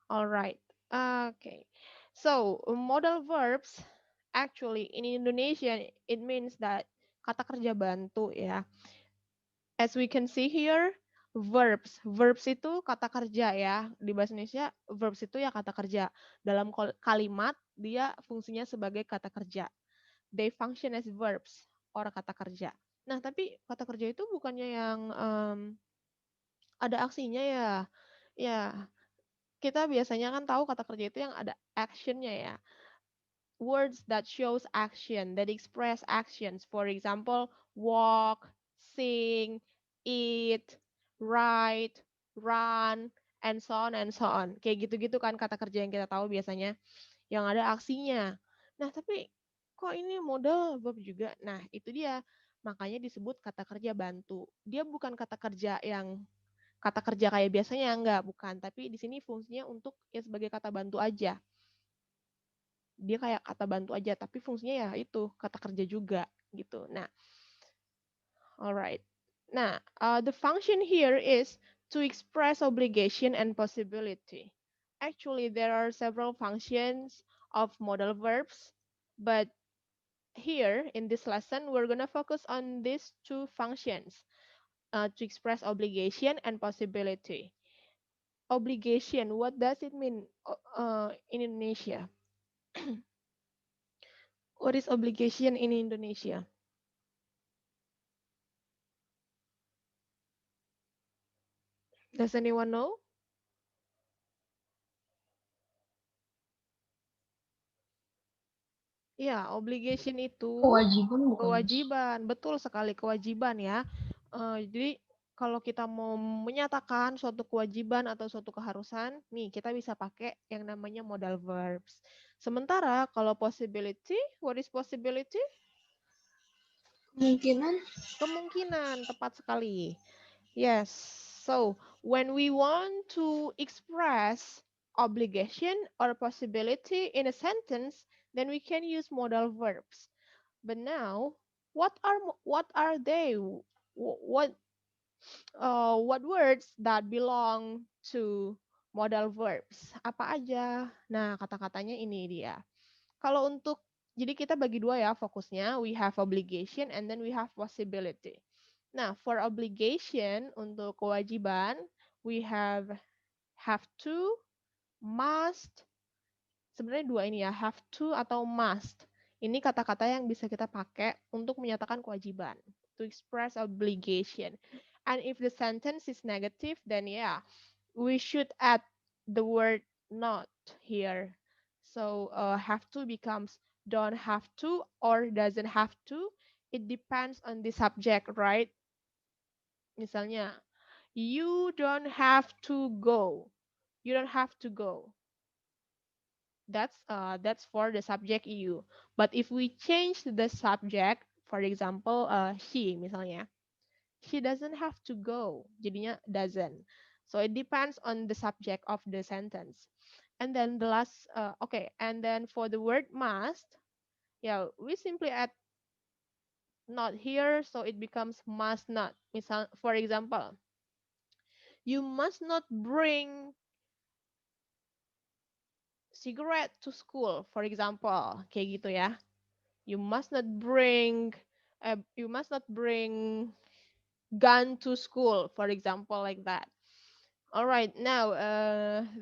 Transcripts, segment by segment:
All right. Okay. So, modal verbs actually in Indonesian it means that kata kerja bantu ya. As we can see here, verbs. Verbs itu kata kerja ya. Di bahasa Indonesia, verbs itu ya kata kerja. Dalam kalimat, dia fungsinya sebagai kata kerja. They function as verbs, or kata kerja. Nah, tapi kata kerja itu bukannya yang ada aksinya ya. Ya, kita biasanya kan tahu kata kerja itu yang ada actionnya ya. Words that shows action, that express actions. For example, walk, sing, eat, write, run, and so on and so on. Kayak gitu-gitu kan kata kerja yang kita tahu biasanya, yang ada aksinya. Nah, tapi kok ini modal verb juga? Nah, itu dia. Makanya disebut kata kerja bantu. Dia bukan kata kerja yang kata kerja kayak biasanya, enggak, bukan. Tapi di sini fungsinya untuk ya sebagai kata bantu aja. Dia kayak kata bantu aja, tapi fungsinya ya itu kata kerja juga gitu. Nah, alright. Nah, the function here is to express obligation and possibility. Actually, there are several functions of modal verbs, but here in this lesson, we're gonna focus on these two functions to express obligation and possibility. Obligation, what does it mean in Indonesia? What is obligation in Indonesia? Does anyone know? Ya, obligation itu Kewajiban bukan, Mas? kewajiban, betul sekali kewajiban ya. Jadi kalau kita mau menyatakan suatu kewajiban atau suatu keharusan, nih kita bisa pakai yang namanya modal verbs. Sementara kalau possibility, what is possibility? Kemungkinan. Kemungkinan, tepat sekali. Yes. So, when we want to express obligation or possibility in a sentence, then we can use modal verbs. But now, what are they? What what words that belong to modal verbs? Apa aja? Nah, kata-katanya ini dia. Kalau untuk jadi kita bagi dua ya fokusnya. We have obligation and then we have possibility. Nah, for obligation untuk kewajiban, we have to, must. Sebenarnya dua ini ya, have to atau must. Ini kata-kata yang bisa kita pakai untuk menyatakan kewajiban, to express obligation. And if the sentence is negative, then yeah, we should add the word not here. So have to becomes don't have to or doesn't have to. It depends on the subject, right? Misalnya, you don't have to go. You don't have to go. That's for the subject you. But if we change the subject, for example, she misalnya, she doesn't have to go. Jadinya doesn't. So it depends on the subject of the sentence. And then the last, okay, and then for the word must, yeah, we simply add not here, so it becomes must not. Misal, for example, you must not bring cigarette to school, for example, kayak gitu ya. You must not bring, gun to school, for example, like that. All right, now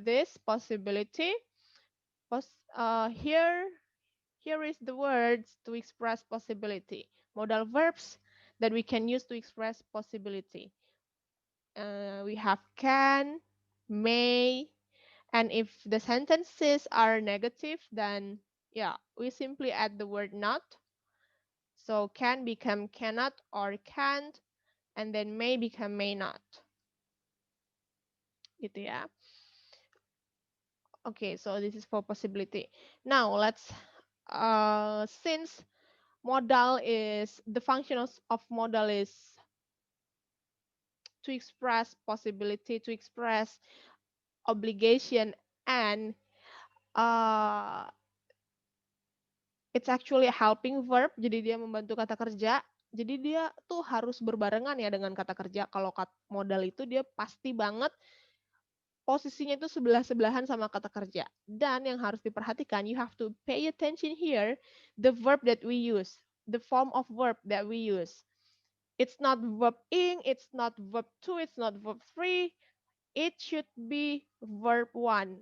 this possibility, here is the words to express possibility, modal verbs that we can use to express possibility. We have can, may, and if the sentences are negative, then yeah, we simply add the word not. So can become cannot or can't, and then may become may not. Gitu ya. Okay, so this is for possibility. Now let's since modal is the function of modal is to express possibility, to express obligation, and uh, it's actually a helping verb. Jadi dia membantu kata kerja. Jadi dia tuh harus berbarengan ya dengan kata kerja. Kalau modal itu dia pasti banget posisinya itu sebelah-sebelahan sama kata kerja. Dan yang harus diperhatikan, you have to pay attention here, the verb that we use, the form of verb that we use. It's not verb ing, it's not verb to, it's not verb 3. It should be verb 1.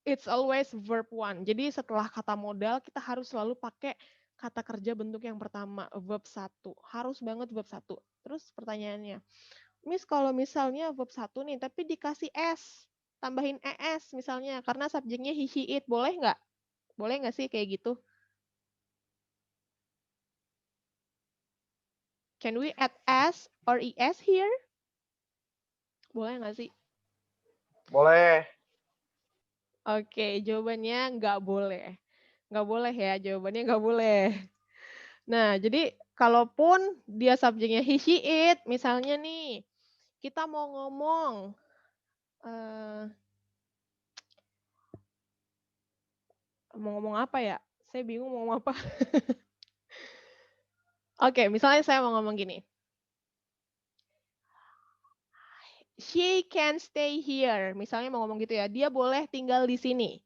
It's always verb 1. Jadi setelah kata modal, kita harus selalu pakai kata kerja bentuk yang pertama, verb 1. Harus banget verb 1. Terus pertanyaannya, Miss, kalau misalnya verb 1 nih, tapi dikasih S, tambahin ES misalnya, karena subjeknya he, she, it, boleh nggak? Boleh nggak sih kayak gitu? Can we add S or ES here? Boleh nggak sih? Boleh. Oke, jawabannya nggak boleh. Nggak boleh ya, jawabannya nggak boleh. Nah, jadi kalaupun dia subjeknya he, she, it, misalnya nih, kita mau ngomong, mau ngomong apa ya? Saya bingung mau ngomong apa. Oke, misalnya saya mau ngomong gini. She can stay here. Misalnya mau ngomong gitu ya, dia boleh tinggal di sini.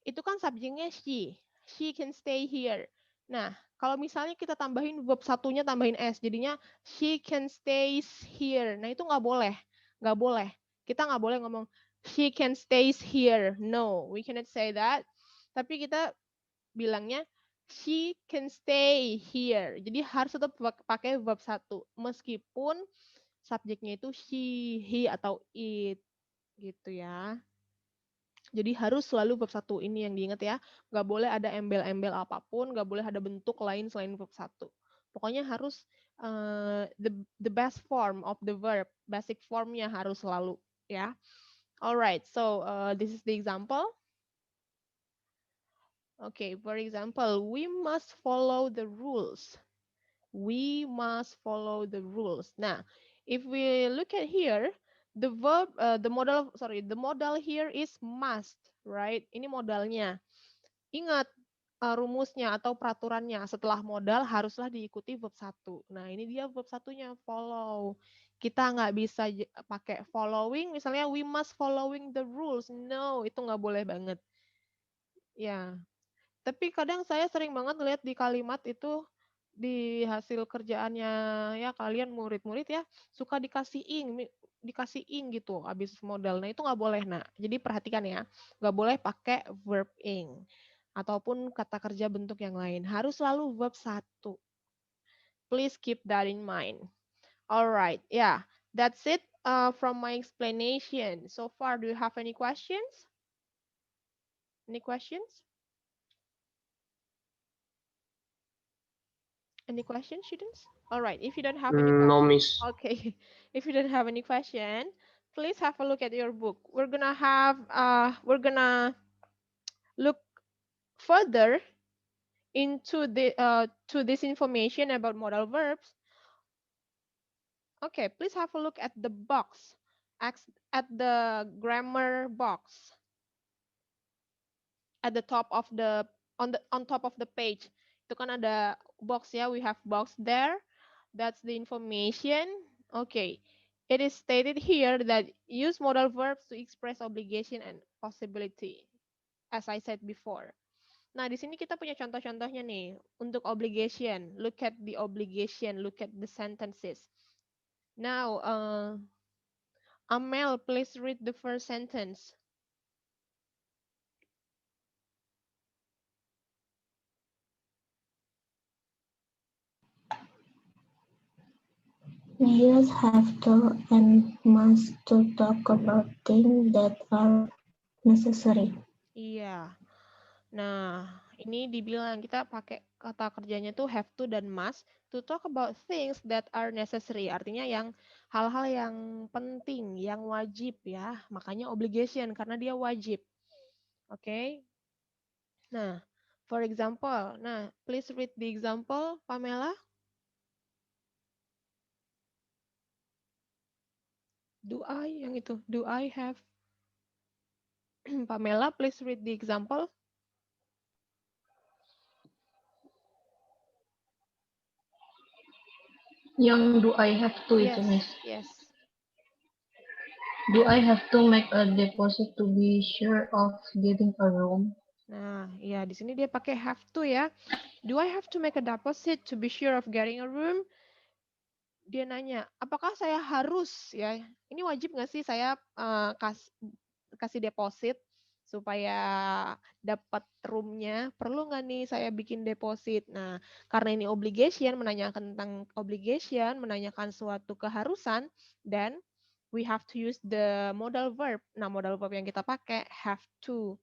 Itu kan subjeknya she. She can stay here. Nah, kalau misalnya kita tambahin verb satunya, tambahin S, jadinya she can stay here. Nah, itu nggak boleh. Nggak boleh. Kita nggak boleh ngomong she can stay here. No, we cannot say that. Tapi kita bilangnya she can stay here. Jadi harus tetap pakai verb satu. Meskipun subjeknya itu she, he, atau it. Gitu ya. Jadi harus selalu verb satu, ini yang diingat ya. Nggak boleh ada embel-embel apapun, nggak boleh ada bentuk lain selain verb satu. Pokoknya harus the best form of the verb, basic formnya harus selalu ya. Alright, so this is the example. Okay, for example, we must follow the rules. We must follow the rules. Nah, if we look at here, the verb, the modal here is must, right? Ini modalnya. Ingat rumusnya atau peraturannya. Setelah modal haruslah diikuti verb 1. Nah, ini dia verb satunya, follow. Kita nggak bisa pakai following, misalnya we must following the rules. No, itu nggak boleh banget. Ya, tapi kadang saya sering banget lihat di kalimat itu, di hasil kerjaannya ya kalian murid-murid ya, suka dikasih ing gitu habis modal. Nah, itu nggak boleh. Nah, jadi perhatikan ya, nggak boleh pakai verb ing ataupun kata kerja bentuk yang lain. Harus selalu verb 1. Please keep that in mind. Alright, yeah, that's it from my explanation. So far, do you have any questions? Any questions? Any questions, students? All right, if you don't have any No, questions, Miss. okay. If you don't have any question, please have a look at your book. We're gonna look further into to this information about modal verbs. Okay, please have a look at the box, at the grammar box at the top of the on top of the page. Itu kan ada box ya, we have box there. That's the information. Okay. It is stated here that use modal verbs to express obligation and possibility, as I said before. Nah, di sini kita punya contoh-contohnya nih. Untuk obligation, look at the obligation, look at the sentences. Now, Amel, please read the first sentence. We use have to and must to talk about things that are necessary. Iya. Nah, ini dibilang kita pakai kata kerjanya tuh have to dan must to talk about things that are necessary. Artinya yang hal-hal yang penting, yang wajib ya. Makanya obligation karena dia wajib. Oke. Okay? Nah, for example. Nah, please read the example, Pamela. Do I yang itu? Do I have? Pamela, please read the example. Yang do I have to Yes, itu, Miss. yes. Do I have to make a deposit to be sure of getting a room? Nah, ya di sini dia pakai have to ya. Do I have to make a deposit to be sure of getting a room? Dia nanya, apakah saya harus ya? Ini wajib nggak sih saya kasih deposit supaya dapat roomnya? Perlu nggak nih saya bikin deposit? Nah, karena ini obligation, menanyakan tentang obligation, menanyakan suatu keharusan, dan we have to use the modal verb. Nah, modal verb yang kita pakai have to.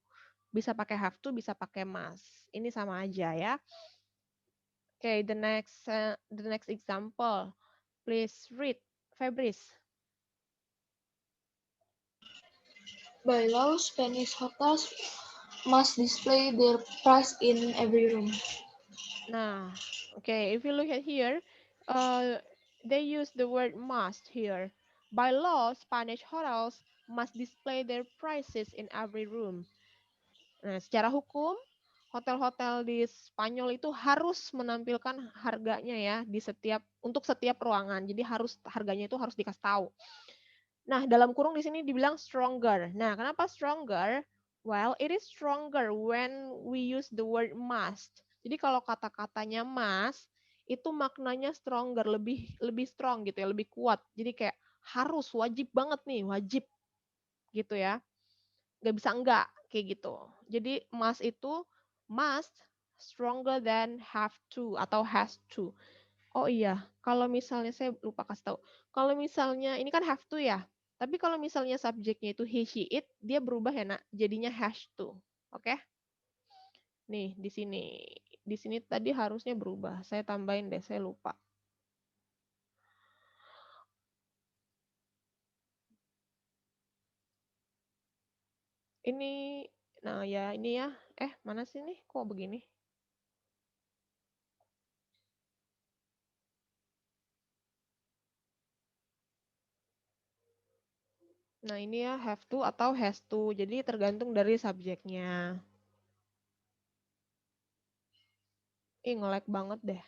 Bisa pakai have to, bisa pakai must. Ini sama aja ya. Okay, the next example. Please read, Fabrice. By law, Spanish hotels must display their price in every room. Nah, okay, if you look at here, they use the word must here. By law, Spanish hotels must display their prices in every room. Nah, secara hukum, hotel-hotel di Spanyol itu harus menampilkan harganya ya untuk setiap ruangan. Jadi harganya itu harus dikasih tahu. Nah, dalam kurung di sini dibilang stronger. Nah, kenapa stronger? Well, it is stronger when we use the word must. Jadi kalau kata-katanya must, itu maknanya stronger, lebih strong gitu ya, lebih kuat. Jadi kayak harus, wajib banget nih, wajib gitu ya. Nggak bisa enggak, kayak gitu. Jadi must itu must stronger than have to atau has to. Oh iya, kalau misalnya saya lupa kasih tahu. Kalau misalnya ini kan have to ya. Tapi kalau misalnya subjeknya itu he, she, it, dia berubah ya nak, jadinya has to. Oke? Nih di sini. Di sini tadi harusnya berubah. Saya tambahin deh, saya lupa. Ini, nah ya ini ya. Mana sih nih? Kok begini? Nah ini ya have to atau has to. Jadi tergantung dari subjeknya. Nge-lag banget deh.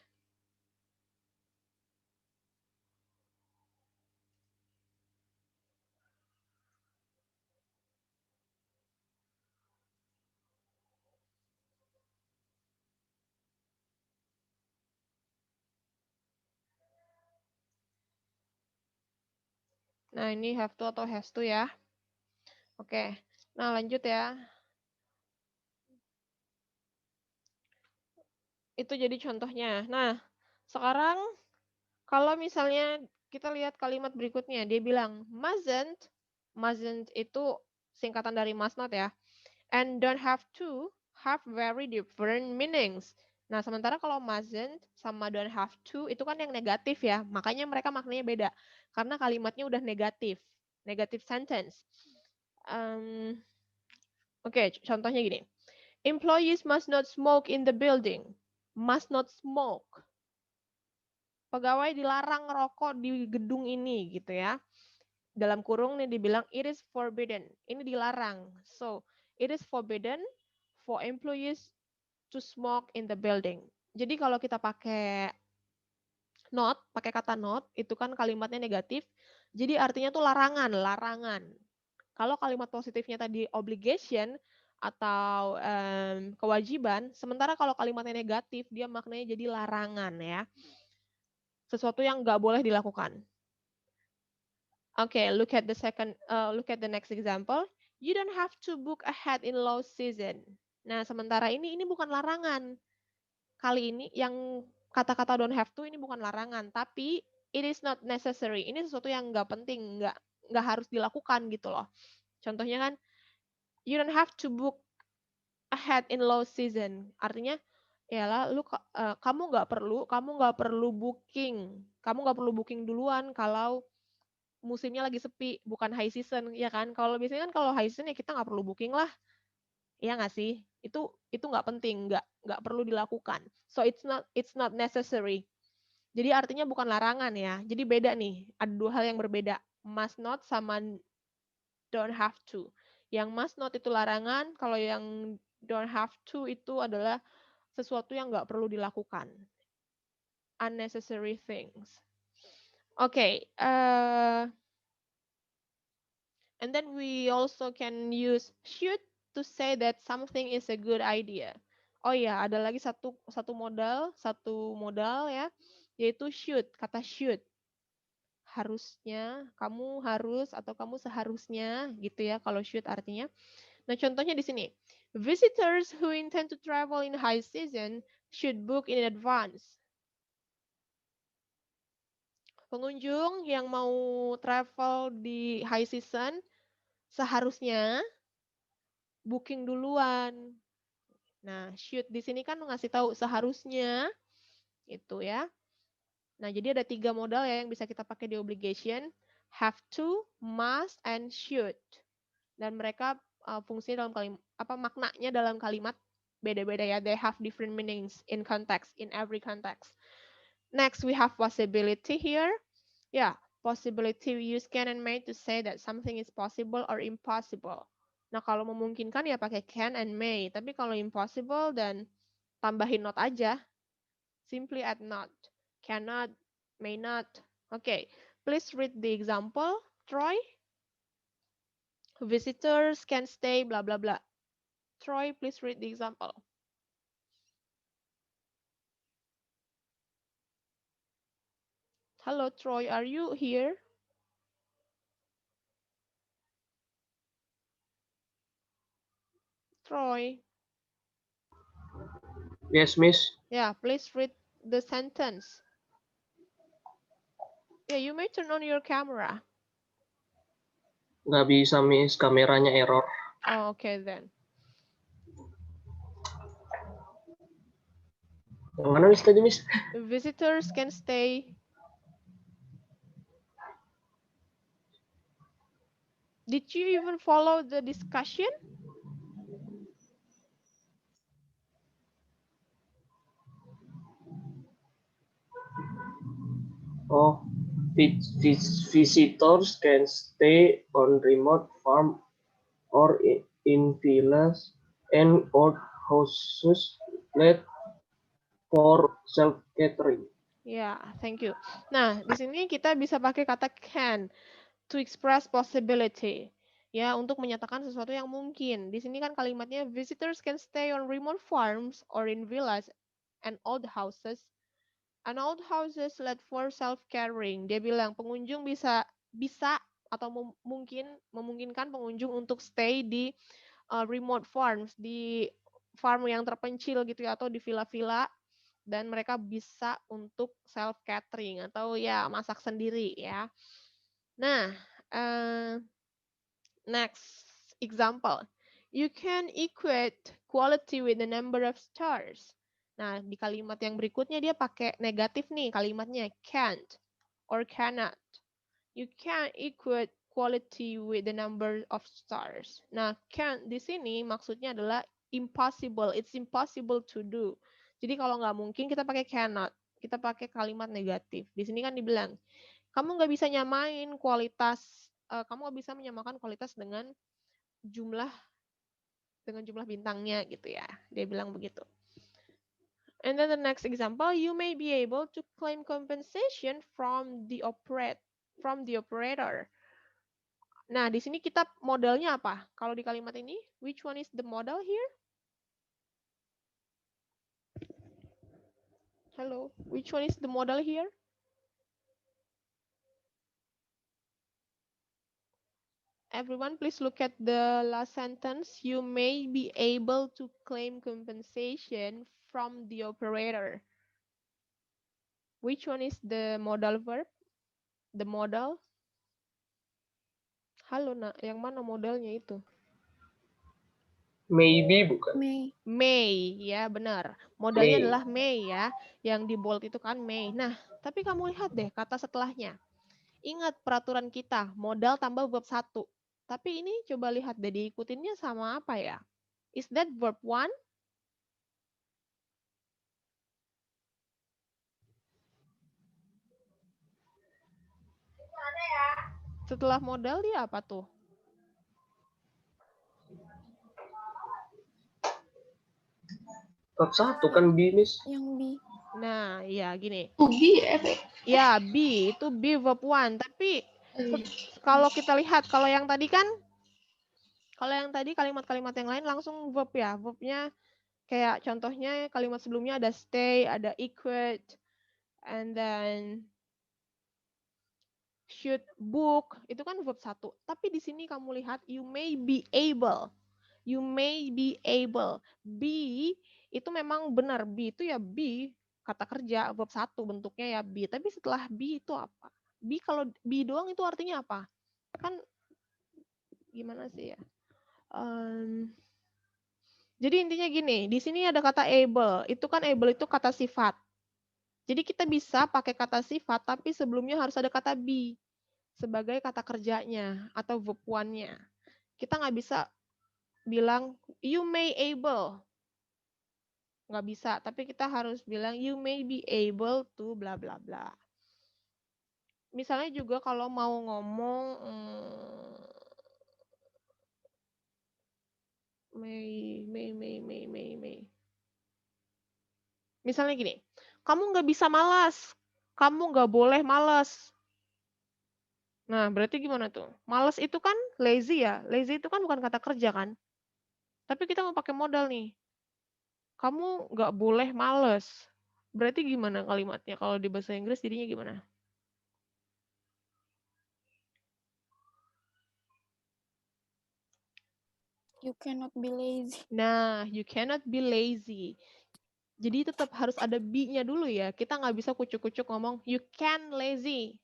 Nah ini have to atau has to ya. Oke. Nah lanjut ya. Itu jadi contohnya. Nah sekarang kalau misalnya kita lihat kalimat berikutnya. Dia bilang mustn't. Mustn't itu singkatan dari must not ya. And don't have to have very different meanings. Nah, sementara kalau mustn't sama don't have to itu kan yang negatif ya. Makanya mereka maknanya beda. Karena kalimatnya udah negatif. Negative sentence. Oke, contohnya gini. Employees must not smoke in the building. Must not smoke. Pegawai dilarang ngerokok di gedung ini gitu ya. Dalam kurung nih dibilang it is forbidden. Ini dilarang. So, it is forbidden for employees to smoke in the building. Jadi kalau kita pakai not, pakai kata not, itu kan kalimatnya negatif. Jadi artinya tuh larangan, larangan. Kalau kalimat positifnya tadi obligation atau kewajiban, sementara kalau kalimatnya negatif, dia maknanya jadi larangan ya. Sesuatu yang nggak boleh dilakukan. Okay, look at the next example. You don't have to book ahead in low season. Nah, sementara ini bukan larangan. Kali ini yang kata-kata don't have to ini bukan larangan, tapi it is not necessary. Ini sesuatu yang nggak penting, nggak harus dilakukan gitu loh. Contohnya kan, you don't have to book ahead in low season. Artinya, ya kamu nggak perlu booking duluan kalau musimnya lagi sepi, bukan high season, ya kan? Kalau biasanya kan kalau high season ya kita nggak perlu booking lah, ya nggak sih? Itu nggak penting, nggak perlu dilakukan. So it's not necessary. Jadi artinya bukan larangan ya. Jadi beda nih, ada dua hal yang berbeda. Must not sama don't have to. Yang must not itu larangan, kalau yang don't have to itu adalah sesuatu yang nggak perlu dilakukan. Unnecessary things. Oke, And then we also can use should to say that something is a good idea. Oh ya, ada lagi satu modal ya, yaitu should, kata should. Harusnya, kamu harus atau kamu seharusnya gitu ya kalau should artinya. Nah, contohnya di sini. Visitors who intend to travel in high season should book in advance. Pengunjung yang mau travel di high season seharusnya booking duluan. Nah, should di sini kan ngasih tahu seharusnya itu ya. Nah, jadi ada 3 modal ya yang bisa kita pakai di obligation. Have to, must, and should. Dan mereka fungsinya dalam kalimat, maknanya dalam kalimat beda-beda ya. They have different meanings in context, in every context. Next, we have possibility here. Yeah, possibility we use can and may to say that something is possible or impossible. Nah, kalau memungkinkan ya pakai can and may. Tapi kalau impossible dan tambahin not aja. Simply add not. Cannot, may not. Okay, please read the example, Troy. Visitors can stay, blah, blah, blah. Troy, please read the example. Hello, Troy, are you here? Troy. Yes, Miss. Yeah, please read the sentence. Yeah, you may turn on your camera. Nggak bisa, Miss. Kameranya error. Oh, okay then. Yang mana, Miss, tadi, Miss? Visitors can stay. Did you even follow the discussion? Oh, visitors can stay on remote farm or in villas and old houses let for self-catering. Ya, thank you. Nah, di sini kita bisa pakai kata can to express possibility. Ya, untuk menyatakan sesuatu yang mungkin. Di sini kan kalimatnya visitors can stay on remote farms or in villas and old houses. And old houses let for self-caring. Dia bilang pengunjung bisa atau memungkinkan pengunjung untuk stay di remote farms, di farm yang terpencil gitu ya, atau di villa-villa, dan mereka bisa untuk self catering atau ya masak sendiri ya. Nah, next example, you can equate quality with the number of stars. Nah, di kalimat yang berikutnya dia pakai negatif nih kalimatnya can't or cannot. You can't equate quality with the number of stars. Nah, can't di sini maksudnya adalah impossible. It's impossible to do. Jadi kalau nggak mungkin kita pakai cannot. Kita pakai kalimat negatif. Di sini kan dibilang, kamu nggak bisa nyamain kualitas, kamu nggak bisa menyamakan kualitas dengan jumlah bintangnya gitu ya. Dia bilang begitu. And then the next example, you may be able to claim compensation from the operator. Nah, di sini kita modalnya apa? Kalau di kalimat ini, which one is the model here? Hello, which one is the model here? Everyone, please look at the last sentence. You may be able to claim compensation from the operator. Which one is the modal verb? The modal? Halo, nak, yang mana modalnya itu? Maybe bukan? May, ya benar. Modalnya adalah may ya. Yang di bold itu kan may. Nah, tapi kamu lihat deh kata setelahnya. Ingat peraturan kita, modal tambah verb 1. Tapi ini coba lihat deh diikutinnya sama apa ya? Is that verb 1? Setelah modal dia apa tuh? Verb 1 kan B, Miss. Yang B. Nah, ya gini. To be, Ya, be itu be verb 1, tapi Kalau kita lihat, kalau yang tadi kalimat-kalimat yang lain langsung verb ya. Verbnya kayak contohnya kalimat sebelumnya ada stay, ada equate, and then should, book, itu kan verb 1. Tapi di sini kamu lihat you may be able. You may be able. Be itu memang benar. Be itu ya be, kata kerja, verb 1 bentuknya ya be. Tapi setelah be itu apa? Be kalau be doang itu artinya apa? Kan gimana sih ya? Jadi intinya gini, di sini ada kata able. Itu kan able itu kata sifat. Jadi kita bisa pakai kata sifat, tapi sebelumnya harus ada kata be sebagai kata kerjanya atau verb one-nya. Kita nggak bisa bilang you may able. Nggak bisa, tapi kita harus bilang you may be able to bla bla bla. Misalnya juga kalau mau ngomong may. Misalnya gini, kamu nggak bisa malas, kamu nggak boleh malas. Nah, berarti gimana tuh? Malas itu kan lazy ya, lazy itu kan bukan kata kerja kan? Tapi kita mau pakai modal nih. Kamu nggak boleh males. Berarti gimana kalimatnya? Kalau di bahasa Inggris jadinya gimana? You cannot be lazy. Nah, you cannot be lazy. Jadi tetap harus ada be-nya dulu ya. Kita nggak bisa kucuk-kucuk ngomong you can lazy.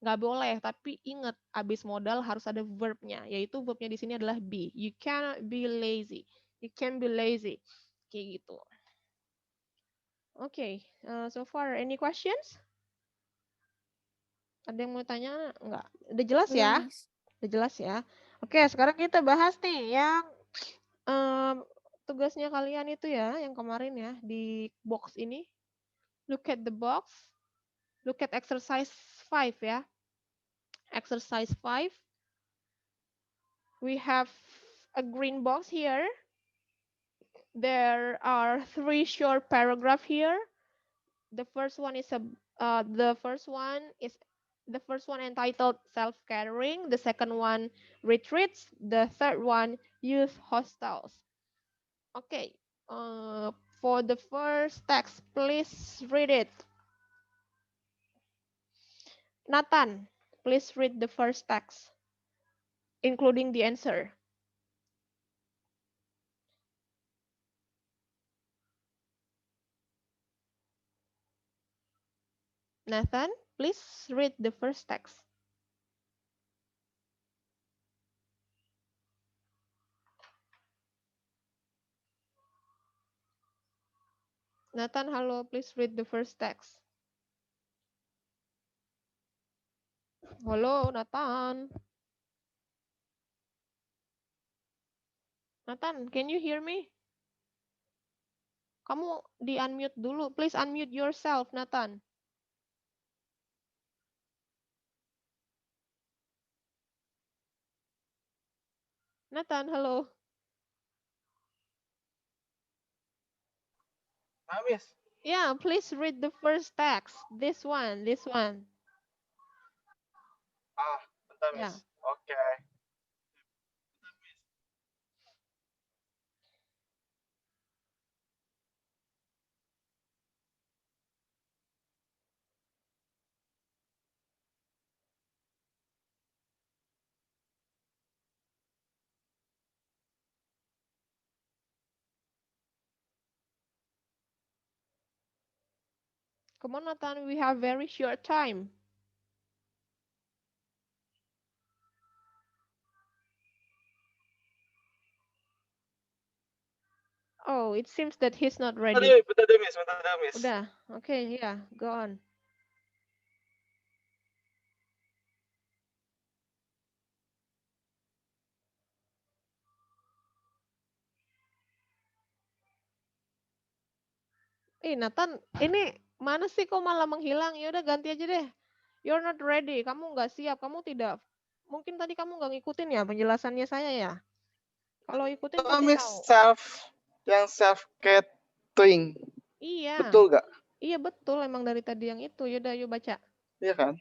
Nggak boleh, tapi ingat abis modal harus ada verb-nya. Yaitu verb-nya di sini adalah be. You cannot be lazy. You can be lazy. Kayak gitu. Oke, so far any questions? Ada yang mau tanya? Enggak. Udah jelas ya? Belum, Miss. Udah jelas ya? Oke, sekarang kita bahas nih yang tugasnya kalian itu ya, yang kemarin ya, di box ini. Look at the box. Look at exercise 5 ya. Exercise 5. We have a green box here. There are 3 short paragraph here. The first one is the first one entitled self-caring. The second one retreats. The third one youth hostels. Okay. For the first text, please read it. Nathan, please read the first text, including the answer. Nathan, please read the first text. Nathan, hello, please read the first text. Hello, Nathan. Nathan, can you hear me? Kamu di-unmute dulu. Please unmute yourself, Nathan. Nathan, hello. Miss. Yeah, please read the first text. This one. Bentar, Ya. Miss. Oke. Come on, Nathan, we have very short time. Oh, it seems that he's not ready. Bentar deh, Miss. Udah, okay, yeah, go on. Nathan, ini mana sih kok malah menghilang? Ya udah ganti aja deh. You're not ready. Kamu nggak siap. Kamu tidak. Mungkin tadi kamu nggak ngikutin ya penjelasannya saya ya. Kalau ikutin pasti Miss, tahu. self-catering. Iya. Betul nggak? Iya betul. Emang dari tadi yang itu. Yaudah, yuk baca. Iya kan?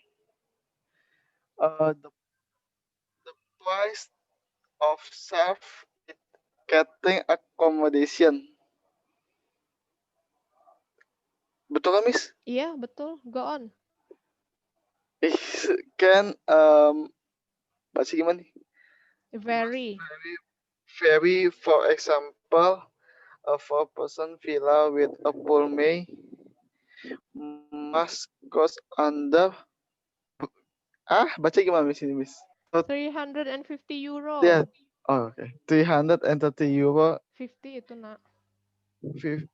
The price of self-getting accommodation. Betul kan, Miss? Iya, betul. Go on. Can baca gimana nih? Very. Very, for example, a four-person villa with a pool must cost under baca gimana Miss ini, Miss? 350 euro. Yeah. Oh, okay. 330 euro. 50 itu, Nak.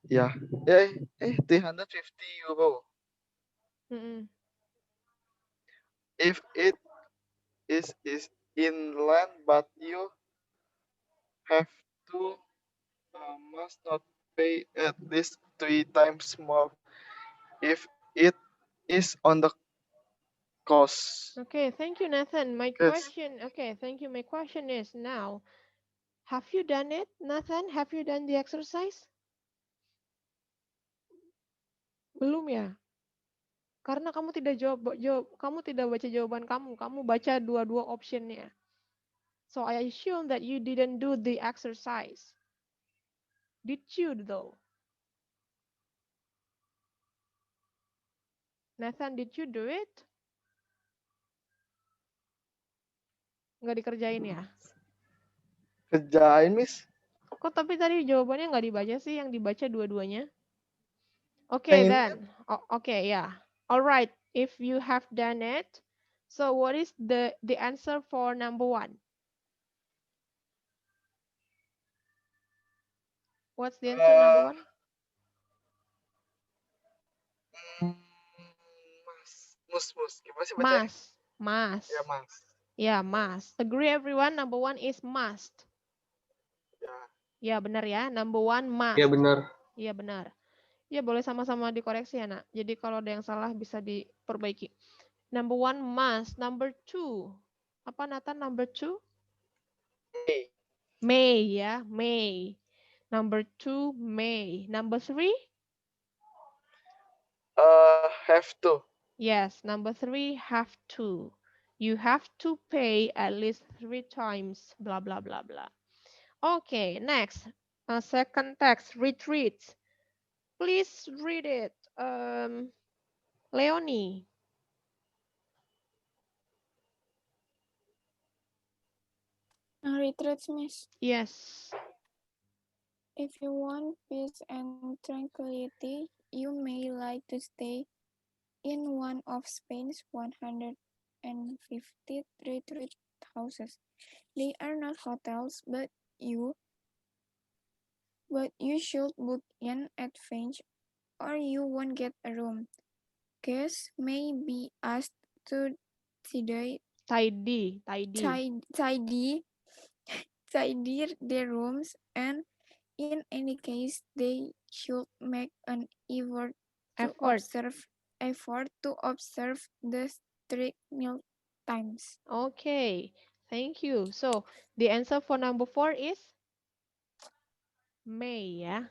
Yeah. 350 euro. Mm-mm. If it is inland, but you have to must not pay at least 3 times more if it is on the coast. Okay, thank you, Nathan. My Yes. question, okay, thank you. My question is now, have you done it, Nathan? Have you done the exercise? Belum ya? Karena kamu tidak kamu tidak baca jawaban kamu baca dua-dua optionnya. So I assume that you didn't do the exercise. Did you though? Nathan, did you do it? Nggak dikerjain ya? Kerjain, Miss. Kok tapi tadi jawabannya nggak dibaca sih, yang dibaca dua-duanya? Okay, then. Okay, yeah. All right. If you have done it, so what is the answer for number 1? What's the answer number 1? Mus. Gimana sih bacanya? Mas. Ya, mas. Yeah, must. Agree everyone, number 1 is must. Ya. Ya, benar ya. Number 1 must. Ya benar. Iya, benar. Ya, boleh sama-sama dikoreksi ya, Nak. Jadi kalau ada yang salah bisa diperbaiki. Number 1 must. Number 2. Apa, Nathan? Number 2? May ya, may. Number 2, may. Number 3? Have to. Yes, number 3, have to. You have to pay at least 3 times, blah, blah, blah, blah. Okay, next. Second text, retreat. Please read it. Leonie. Retreats, Miss. Yes. If you want peace and tranquility, you may like to stay in one of Spain's 150 retreat houses. They are not hotels, but you should book in advance or you won't get a room. Guests may be asked to tidy their rooms, and in any case, they should make an effort to observe the strict meal times. Okay, thank you. So the answer for number 4 is May, yeah?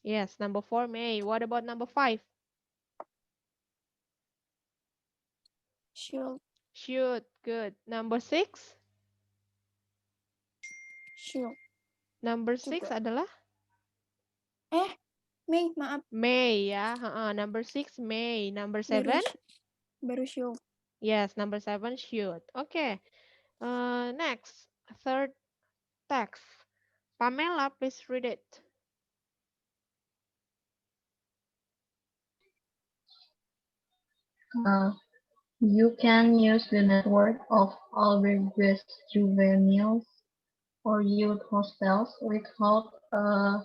Yes, number 4, May. What about number 5? Should, good. Number 6? Should. Number 6 adalah? May, maaf. May, ya. Number 6, May. Number 7? Baru should. Yes, number 7, should. Okay. Next, third text. Pamela, please read it. You can use the network of albergues juveniles or youth hostels without a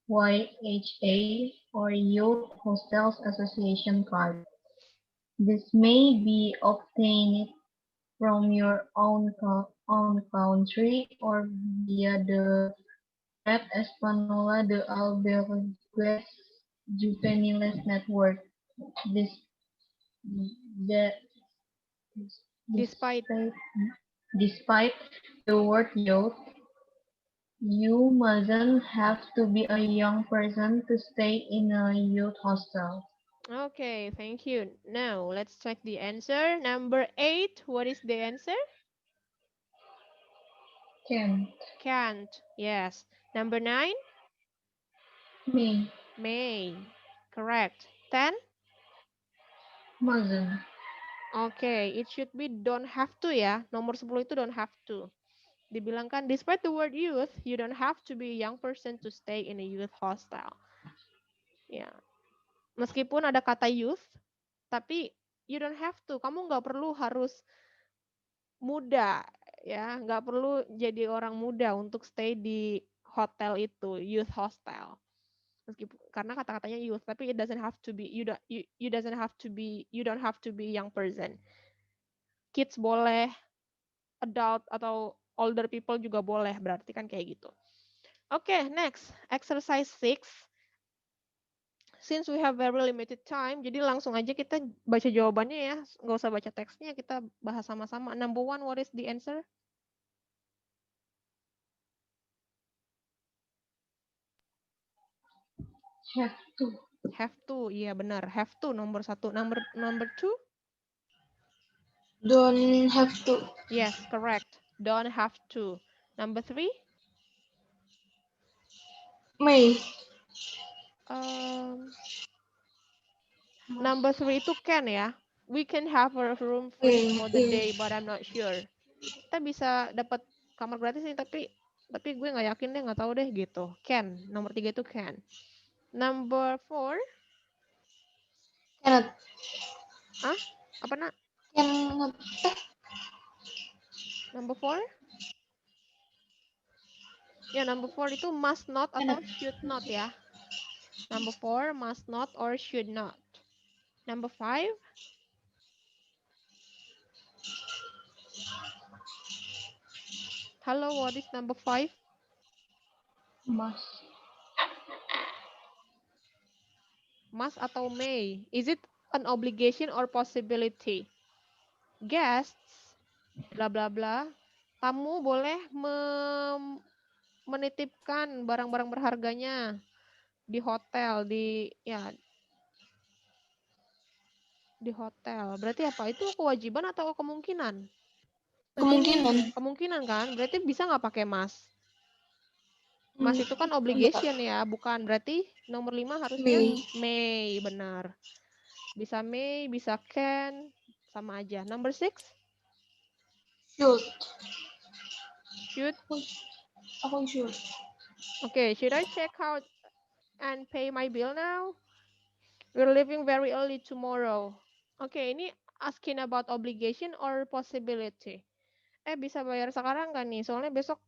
YHA or Youth Hostels Association card. This may be obtained from your own country or via the Red Española de Albergues Juveniles Network. Despite the word youth, you mustn't have to be a young person to stay in a youth hostel. Okay, thank you. Now let's check the answer. Number 8, what is the answer? Can. Can't. Yes. Number 9, May. may. Correct. 10, Mustn't. okay, it should be don't have to ya. Nomor 10 itu don't have to. Dibilangkan, despite the word youth, you don't have to be a young person to stay in a youth hostel. Ya, meskipun ada kata youth, tapi you don't have to. Kamu nggak perlu harus muda, ya, nggak perlu jadi orang muda untuk stay di hotel itu, youth hostel. Meskipun karena kata-katanya youth, tapi it doesn't have to be you doesn't have to be you don't have to be young person. Kids boleh, adult atau older people juga boleh, berarti kan kayak gitu. Okay, next, exercise 6. Since we have very limited time, jadi langsung aja kita baca jawabannya ya, nggak usah baca teksnya, kita bahas sama-sama. Number 1, what is the answer? Have to. Have to, iya benar. Have to nomor 1. Number 2? Don't have to. Yes, correct. Don't have to. Number 3? May. Number 3 itu can ya. We can have a room free for the day, but I'm not sure. Kita bisa dapat kamar gratis nih, tapi gue nggak yakin deh, nggak tahu deh gitu. Can. Nomor 3 itu can. Number 4? Cannot. Hah? Apa nak? Cannot. Number 4? Ya, number 4 itu must not atau should not ya. Number 4, must not or should not. Number 5? Hello, what is number 5? Must. Must atau may? Is it an obligation or possibility? Guests, bla bla bla. Tamu boleh menitipkan barang-barang berharganya di hotel, di hotel. Berarti apa? Itu kewajiban atau kemungkinan? Kemungkinan. Kemungkinan kan? Berarti bisa nggak pakai must? Must itu kan obligation ya, bukan. Berarti nomor 5 harusnya may, benar. Bisa may, bisa can, sama aja. Number 6? Should. Should. Aku should. Okay, should I check out and pay my bill now? We're leaving very early tomorrow. Okay, ini asking about obligation or possibility. Bisa bayar sekarang nggak nih? Soalnya besok